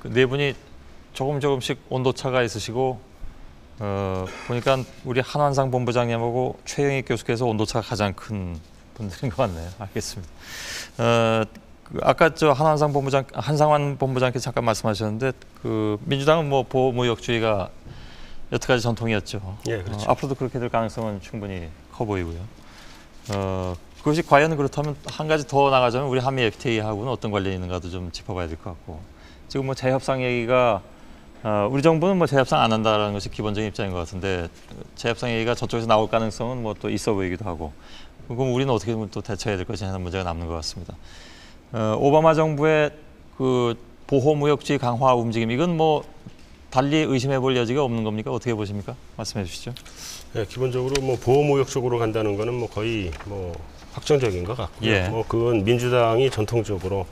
그 네 분이 조금씩 온도차가 있으시고 보니까 우리 한환상 본부장님하고 최영익 교수께서 온도차가 가장 큰 분들인 것 같네요. 알겠습니다. 아까 저 한상환 본부장께서 잠깐 말씀하셨는데 그 민주당은 뭐 보호무역주의가 여태까지 전통이었죠. 예, 그렇죠. 앞으로도 그렇게 될 가능성은 충분히 커 보이고요. 그것이 과연 그렇다면 한 가지 더 나가자면 우리 한미 FTA하고는 어떤 관련이 있는가도 좀 짚어봐야 될 것 같고 지금 뭐 재협상 얘기가 우리 정부는 뭐 재협상 안 한다라는 것이 기본적인 입장인 것 같은데 재협상 얘기가 저쪽에서 나올 가능성은 뭐 또 있어 보이기도 하고 그럼 우리는 어떻게 또 대처해야 될 것이냐 하는 문제가 남는 것 같습니다. 오바마 정부의 그 보호무역주의 강화 움직임 이건 뭐 달리 의심해 볼 여지가 없는 겁니까? 어떻게 보십니까? 말씀해 주시죠. 네, 기본적으로 뭐 보호무역 쪽으로 간다는 거는 뭐 거의 뭐 확정적인 것 같고요. 예. 뭐 그건 민주당이 전통적으로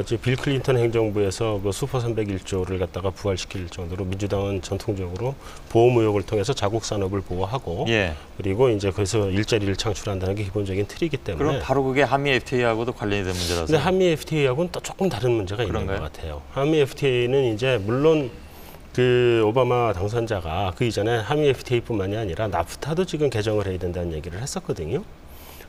이제 빌 클린턴 행정부에서 그 슈퍼 301조를 갖다가 부활시킬 정도로 민주당은 전통적으로 보호무역을 통해서 자국 산업을 보호하고 예. 그리고 이제 거기서 일자리를 창출한다는 게 기본적인 틀이기 때문에. 그럼 바로 그게 한미 FTA하고도 관련이 된 문제라서. 근데 한미 FTA하고는 또 조금 다른 문제가 그런가요? 있는 것 같아요. 한미 FTA는 이제 물론 그 오바마 당선자가 그 이전에 한미 FTA뿐만이 아니라 나프타도 지금 개정을 해야 된다는 얘기를 했었거든요.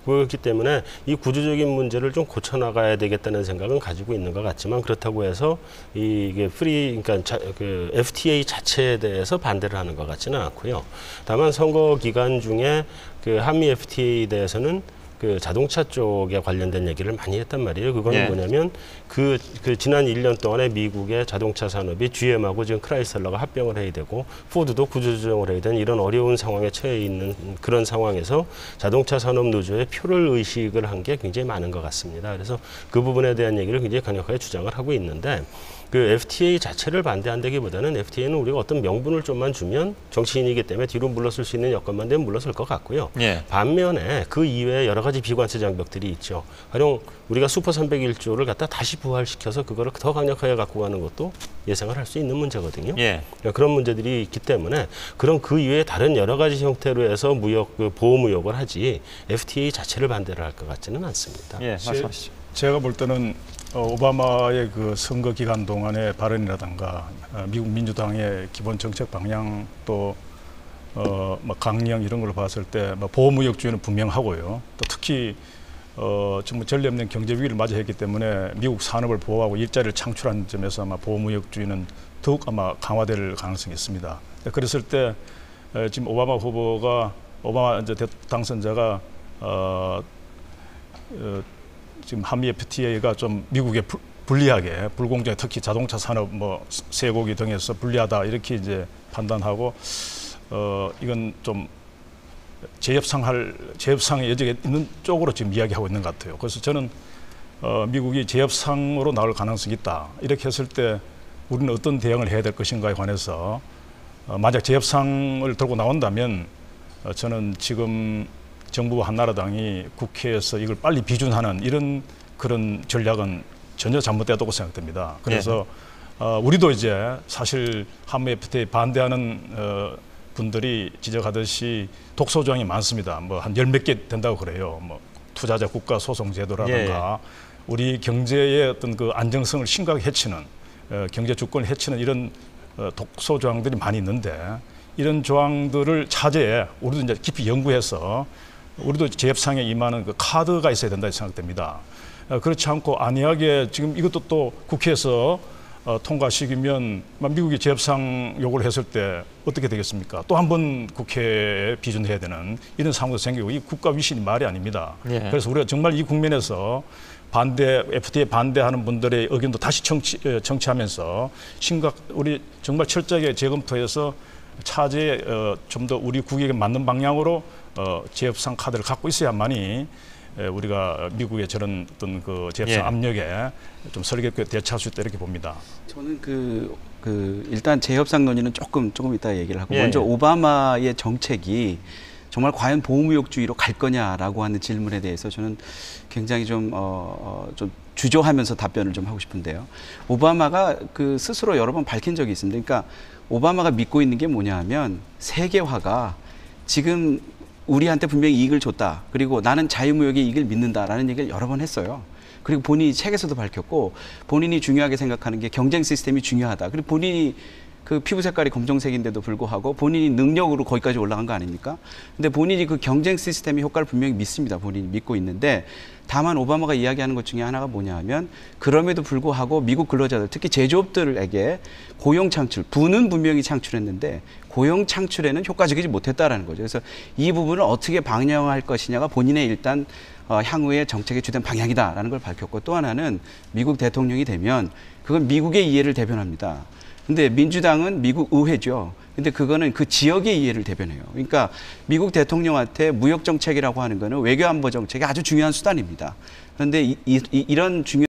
그렇기 때문에 이 구조적인 문제를 좀 고쳐나가야 되겠다는 생각은 가지고 있는 것 같지만 그렇다고 해서 이게 그러니까 그 FTA 자체에 대해서 반대를 하는 것 같지는 않고요. 다만 선거 기간 중에 그 한미 FTA에 대해서는 그 자동차 쪽에 관련된 얘기를 많이 했단 말이에요. 그거는 예. 뭐냐면 그 지난 1년 동안에 미국의 자동차 산업이 GM하고 지금 크라이슬러가 합병을 해야 되고 포드도 구조조정을 해야 되는 이런 어려운 상황에 처해 있는 그런 상황에서 자동차 산업 노조의 표를 의식을 한 게 굉장히 많은 것 같습니다. 그래서 그 부분에 대한 얘기를 굉장히 강력하게 주장을 하고 있는데 그 FTA 자체를 반대한다기보다는 FTA는 우리가 어떤 명분을 좀만 주면 정치인이기 때문에 뒤로 물러설 수 있는 여건만 되면 물러설 것 같고요. 예. 반면에 그 이외에 여러 가지 비관세 장벽들이 있죠. 가령 우리가 슈퍼 301조를 갖다 다시 부활시켜서 그거를 더 강력하게 갖고 가는 것도 예상을 할 수 있는 문제거든요. 예. 그런 문제들이 있기 때문에 그런 그 이외에 다른 여러 가지 형태로 해서 보호무역을 하지 FTA 자체를 반대를 할 것 같지는 않습니다. 예. 말씀하시죠. 제가 볼 때는 오바마의 그 선거 기간 동안의 발언이라든가 미국 민주당의 기본 정책 방향 또 뭐 강령 이런 걸 봤을 때 뭐 보호무역주의는 분명하고요. 또 특히 정말 전례 없는 경제 위기를 맞이했기 때문에 미국 산업을 보호하고 일자리를 창출하는 점에서 아마 보호무역주의는 더욱 아마 강화될 가능성이 있습니다. 그랬을 때 지금 오바마 이제 당선자가 지금 한미 FTA가 좀 미국에 불리하게 불공정해 특히 자동차 산업 뭐 쇠고기 등에서 불리하다 이렇게 이제 판단하고 이건 좀 재협상의 여지가 있는 쪽으로 지금 이야기하고 있는 것 같아요. 그래서 저는 미국이 재협상으로 나올 가능성이 있다. 이렇게 했을 때 우리는 어떤 대응을 해야 될 것인가에 관해서 만약 재협상을 들고 나온다면 저는 지금 정부와 한나라당이 국회에서 이걸 빨리 비준하는 이런 그런 전략은 전혀 잘못되었다고 생각됩니다. 그래서 우리도 이제 사실 한미 FTA 반대하는 분들이 지적하듯이 독소 조항이 많습니다. 뭐 한 10몇 개 된다고 그래요. 뭐 투자자 국가 소송 제도라든가 우리 경제의 어떤 그 안정성을 심각하게 해치는 경제 주권을 해치는 이런 독소 조항들이 많이 있는데 이런 조항들을 차제에 우리도 이제 깊이 연구해서 우리도 재협상에 임하는 그 카드가 있어야 된다 생각됩니다. 그렇지 않고 안이하게 지금 이것도 또 국회에서 통과시키면 미국이 재협상 요구를 했을 때 어떻게 되겠습니까? 또 한 번 국회에 비준해야 되는 이런 상황도 생기고 이 국가 위신이 말이 아닙니다. 예. 그래서 우리가 정말 이 국면에서 FTA 반대하는 분들의 의견도 다시 청취하면서 우리 정말 철저하게 재검토해서 차제에 좀 더 우리 국익에 맞는 방향으로 재협상 카드를 갖고 있어야만이 우리가 미국의 저런 어떤 그 재협상 압력에 좀 설계롭게 대처할 수 있다 이렇게 봅니다. 저는 일단 재협상 논의는 조금 이따 얘기를 하고 먼저 오바마의 정책이 정말 과연 보호무역주의로 갈 거냐라고 하는 질문에 대해서 저는 굉장히 좀 주저하면서 답변을 좀 하고 싶은데요. 오바마가 스스로 여러 번 밝힌 적이 있습니다. 그러니까 오바마가 믿고 있는 게 뭐냐 하면 세계화가 지금 우리한테 분명히 이익을 줬다. 그리고 나는 자유무역의 이익을 믿는다라는 얘기를 여러 번 했어요. 그리고 본인이 책에서도 밝혔고 본인이 중요하게 생각하는 게 경쟁 시스템이 중요하다. 그리고 본인이 그 피부 색깔이 검정색인데도 불구하고 본인이 능력으로 거기까지 올라간 거 아닙니까? 근데 본인이 그 경쟁 시스템의 효과를 분명히 믿습니다. 본인이 믿고 있는데 다만 오바마가 이야기하는 것 중에 하나가 뭐냐 하면 그럼에도 불구하고 미국 근로자들 특히 제조업들에게 고용 창출, 부는 분명히 창출했는데 고용 창출에는 효과적이지 못했다라는 거죠. 그래서 이 부분을 어떻게 방향할 것이냐가 본인의 일단 향후의 정책의 주된 방향이다라는 걸 밝혔고 또 하나는 미국 대통령이 되면 그건 미국의 이해를 대변합니다. 근데 민주당은 미국 의회죠. 근데 그거는 그 지역의 이해를 대변해요. 그러니까 미국 대통령한테 무역 정책이라고 하는 거는 외교 안보 정책의 아주 중요한 수단입니다. 그런데 이런 중요한